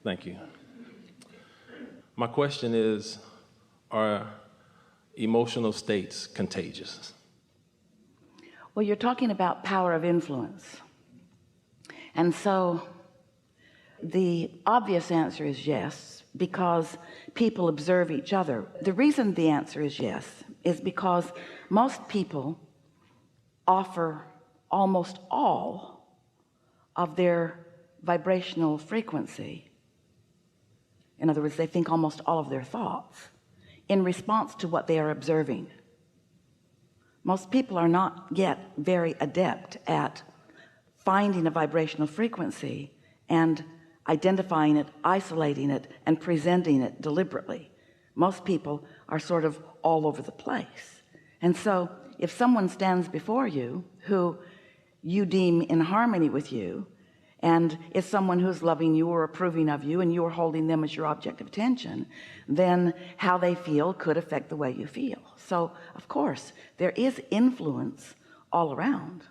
Thank you. My question is, are emotional states contagious? Well, you're talking about power of influence. And so the obvious answer is yes, because people observe each other. The reason the answer is yes is because most people offer almost all of their vibrational frequency. In other words, they think almost all of their thoughts in response to what they are observing. Most people are not yet very adept at finding a vibrational frequency and identifying it, isolating it, and presenting it deliberately. Most people are sort of all over the place. And so if someone stands before you who you deem in harmony with you, and is someone who's loving you or approving of you, and you're holding them as your object of attention, then how they feel could affect the way you feel. So of course there is influence all around.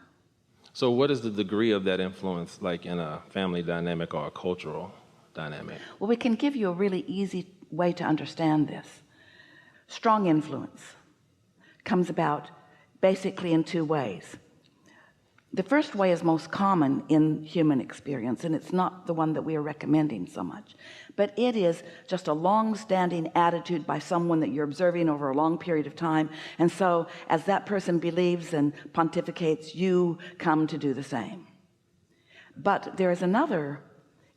So what is the degree of that influence, like in a family dynamic or a cultural dynamic? Well, we can give you a really easy way to understand this. Strong influence comes about basically in two ways. The first way is most common in human experience, and it's not the one that we are recommending so much, but it is just a long-standing attitude by someone that you're observing over a long period of time. And so as that person believes and pontificates, you come to do the same. But there is another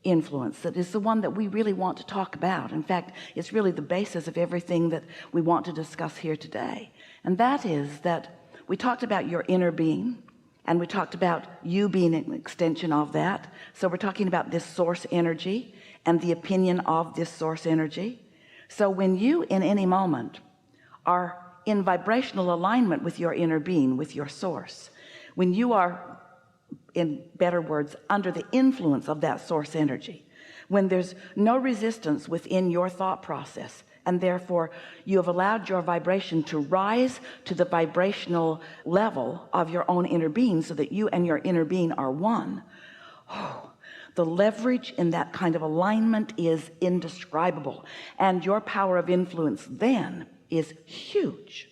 influence that is the one that we really want to talk about. In fact, it's really the basis of everything that we want to discuss here today. And that is that we talked about your inner being, and we talked about you being an extension of that. So we're talking about this source energy and the opinion of this source energy. So when you in any moment are in vibrational alignment with your inner being, with your source, when you are, in better words, under the influence of that source energy, when there's no resistance within your thought process, and therefore you have allowed your vibration to rise to the vibrational level of your own inner being, so that you and your inner being are one. The leverage in that kind of alignment is indescribable, and your power of influence then is huge.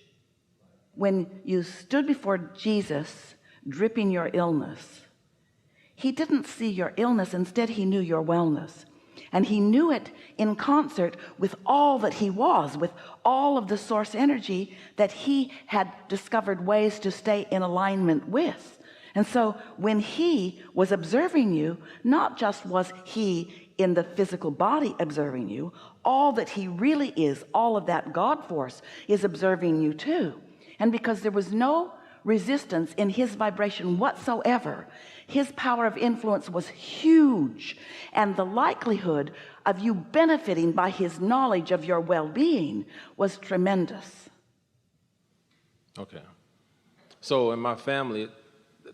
When you stood before Jesus dripping your illness, he didn't see your illness, instead he knew your wellness. And he knew it in concert with all that he was, with all of the source energy that he had discovered ways to stay in alignment with. And so when he was observing you, not just was he in the physical body observing you, all that he really is, all of that God force is observing you too. And because there was no resistance in his vibration whatsoever, his power of influence was huge, and the likelihood of you benefiting by his knowledge of your well-being was tremendous. Okay. So in my family,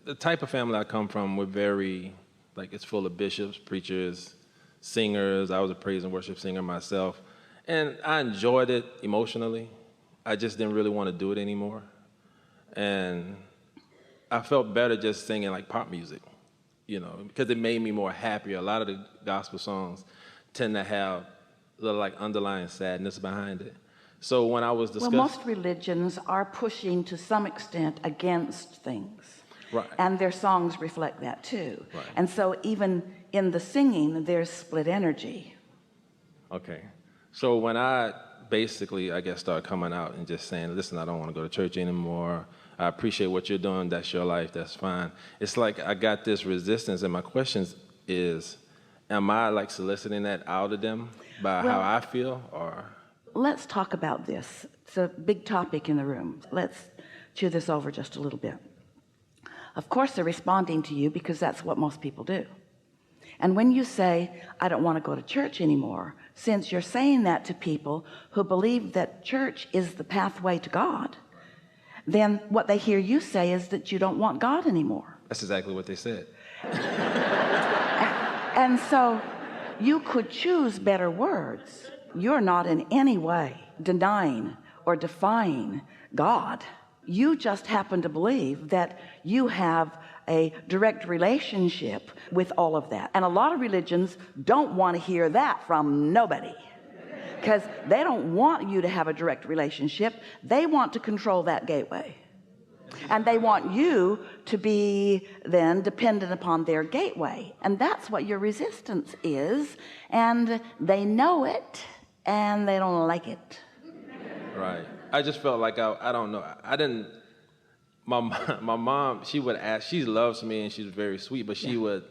the type of family I come from, we're very, like, it's full of bishops, preachers, singers. I was a praise and worship singer myself, and I enjoyed it emotionally. I just didn't really want to do it anymore. And I felt better just singing like pop music, you know, because it made me more happier. A lot of the gospel songs tend to have a little like underlying sadness behind it. So when I was discussing... Well, most religions are pushing to some extent against things. Right. And their songs reflect that too. Right. And so even in the singing, there's split energy. Okay. So when I basically, I guess, started coming out and just saying, listen, I don't want to go to church anymore. I appreciate what you're doing. That's your life. That's fine. It's like I got this resistance, and my question is, am I like soliciting that out of them by how I feel, or? Let's talk about this. It's a big topic in the room. Let's chew this over just a little bit. Of course, they're responding to you because that's what most people do. And when you say, I don't want to go to church anymore, since you're saying that to people who believe that church is the pathway to God, then what they hear you say is that you don't want God anymore. That's exactly what they said. And so you could choose better words. You're not in any way denying or defying God. You just happen to believe that you have a direct relationship with all of that. And a lot of religions don't want to hear that from nobody, because they don't want you to have a direct relationship. They want to control that gateway, and they want you to be then dependent upon their gateway. And that's what your resistance is, and they know it and they don't like it. Right. I just felt like I don't know. I didn't. My mom, she would ask. She loves me and she's very sweet, but she would.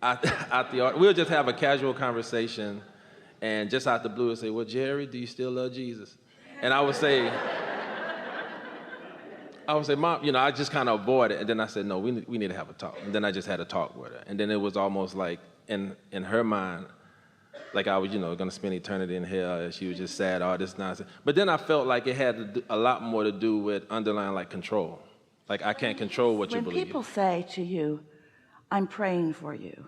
We'll just have a casual conversation, and just out the blue, would say, "Well, Jerry, do you still love Jesus?" And I would say, "Mom, you know," I just kind of avoid it, and then I said, "No, we need to have a talk." And then I just had a talk with her, and then it was almost like in her mind, like I was, going to spend eternity in hell, and she was just sad, all this nonsense. But then I felt like it had a lot more to do with underlying, like, control. Like, I can't control what you believe. When people say to you, "I'm praying for you,"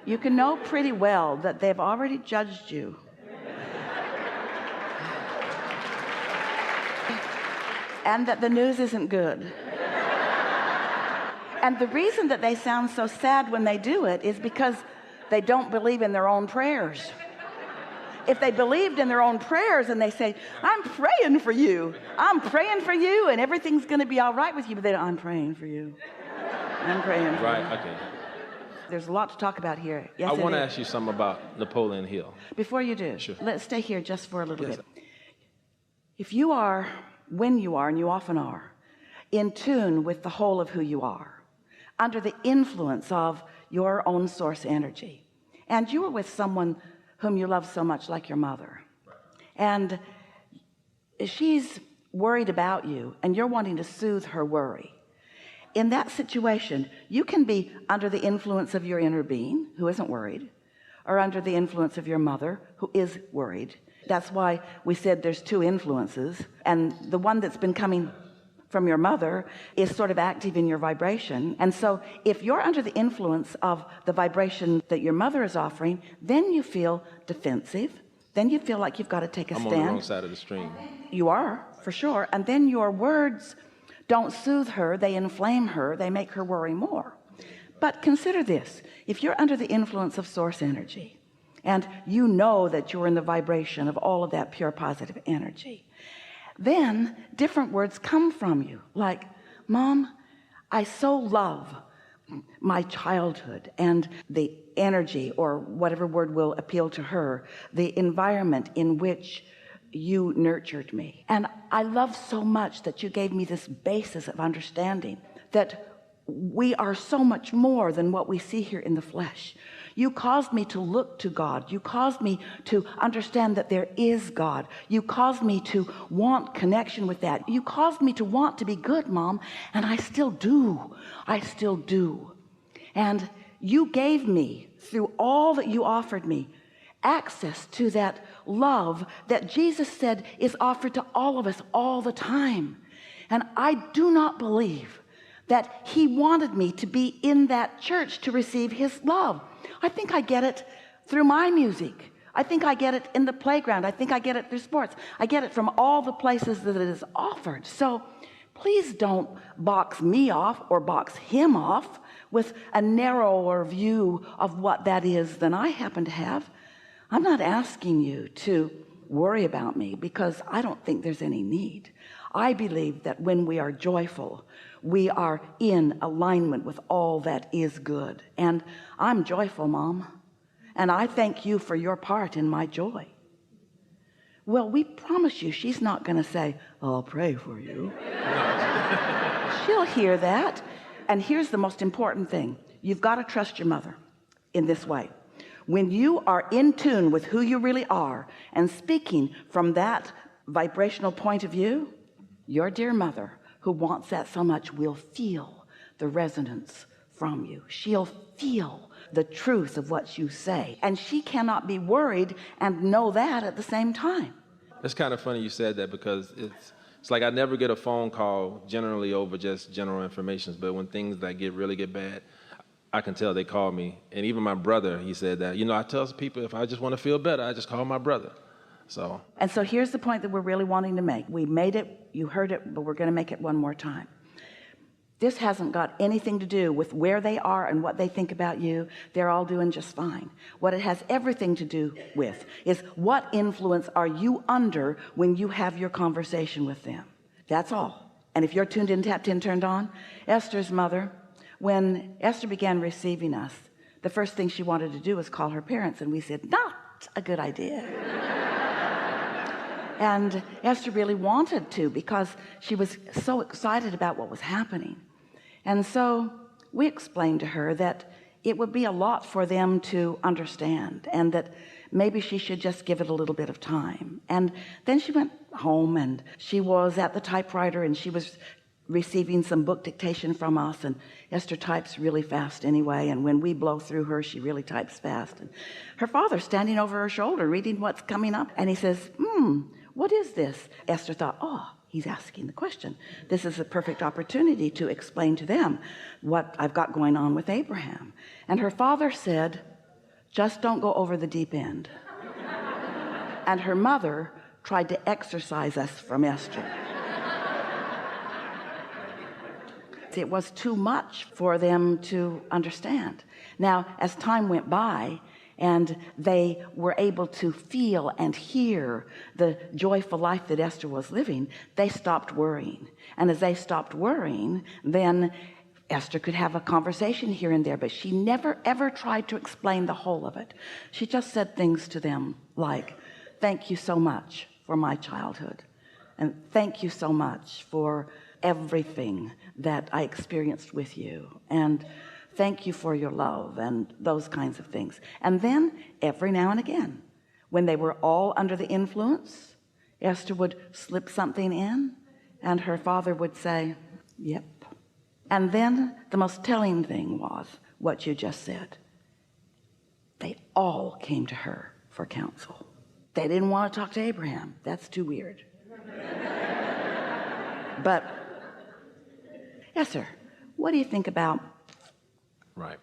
you can know pretty well that they've already judged you. And that the news isn't good. And the reason that they sound so sad when they do it is because they don't believe in their own prayers. If they believed in their own prayers and they say, "I'm praying for you, I'm praying for you, and everything's going to be all right with you," but then, "I'm praying for you, I'm praying for you." Right, okay. There's a lot to talk about here. Yes, I want to ask you something about Napoleon Hill. Before you do, Sure. Let's stay here just for a little bit. If you are, when you are, and you often are, in tune with the whole of who you are, under the influence of your own source energy, and you are with someone whom you love so much, like your mother, and she's worried about you and you're wanting to soothe her worry, in that situation you can be under the influence of your inner being, who isn't worried, or under the influence of your mother, who is worried. That's why we said there's two influences, and the one that's been coming from your mother is sort of active in your vibration. And so if you're under the influence of the vibration that your mother is offering, then you feel defensive, then you feel like you've got to take a stand. I'm on the wrong side of the stream. You are, for sure. And then your words don't soothe her, they inflame her, they make her worry more. But consider this: if you're under the influence of source energy, and you know that you're in the vibration of all of that pure positive energy, then different words come from you, like, "Mom, I so love my childhood and the energy," or whatever word will appeal to her, "the environment in which you nurtured me. And I love so much that you gave me this basis of understanding that we are so much more than what we see here in the flesh. You caused me to look to God. You caused me to understand that there is God. You caused me to want connection with that. You caused me to want to be good, Mom, and I still do. I still do. And you gave me, through all that you offered me, access to that love that Jesus said is offered to all of us all the time. And I do not believe that he wanted me to be in that church to receive his love. I think I get it through my music. I think I get it in the playground. I think I get it through sports. I get it from all the places that it is offered. So please don't box me off or box him off with a narrower view of what that is than I happen to have. I'm not asking you to worry about me, because I don't think there's any need. I believe that when we are joyful, we are in alignment with all that is good. And I'm joyful, Mom, and I thank you for your part in my joy. Well, we promise you she's not going to say, "I'll pray for you." She'll hear that. And here's the most important thing: you've got to trust your mother in this way. When you are in tune with who you really are and speaking from that vibrational point of view, your dear mother, who wants that so much, will feel the resonance from you. She'll feel the truth of what you say, and she cannot be worried and know that at the same time. It's kind of funny you said that, because it's like I never get a phone call generally over just general information, but when things that really get bad, I can tell they call me. And even my brother, he said that, I tell people if I just want to feel better, I just call my brother. And so here's the point that we're really wanting to make. We made it, you heard it, but we're going to make it one more time. This hasn't got anything to do with where they are and what they think about you. They're all doing just fine. What it has everything to do with is what influence are you under when you have your conversation with them. That's all. And if you're tuned in, tapped in, turned on, Esther's mother, when Esther began receiving us, the first thing she wanted to do was call her parents, and we said, not a good idea. And Esther really wanted to, because she was so excited about what was happening. And so we explained to her that it would be a lot for them to understand, and that maybe she should just give it a little bit of time. And then she went home, and she was at the typewriter, and she was receiving some book dictation from us. And Esther types really fast anyway, and when we blow through her, she really types fast. And her father's standing over her shoulder reading what's coming up, and he says, what is this? Esther thought, oh, he's asking the question. This is a perfect opportunity to explain to them what I've got going on with Abraham. And her father said, just don't go over the deep end. And her mother tried to exorcise us from Esther. It was too much for them to understand. Now, as time went by and they were able to feel and hear the joyful life that Esther was living, they stopped worrying. And as they stopped worrying, then Esther could have a conversation here and there, but she never ever tried to explain the whole of it. She just said things to them like, thank you so much for my childhood, and thank you so much for everything that I experienced with you, and thank you for your love, and those kinds of things. And then every now and again, when they were all under the influence, Esther would slip something in, and her father would say, yep. And then the most telling thing was what you just said. They all came to her for counsel. They didn't want to talk to Abraham. That's too weird. But Esther, what do you think about? Right.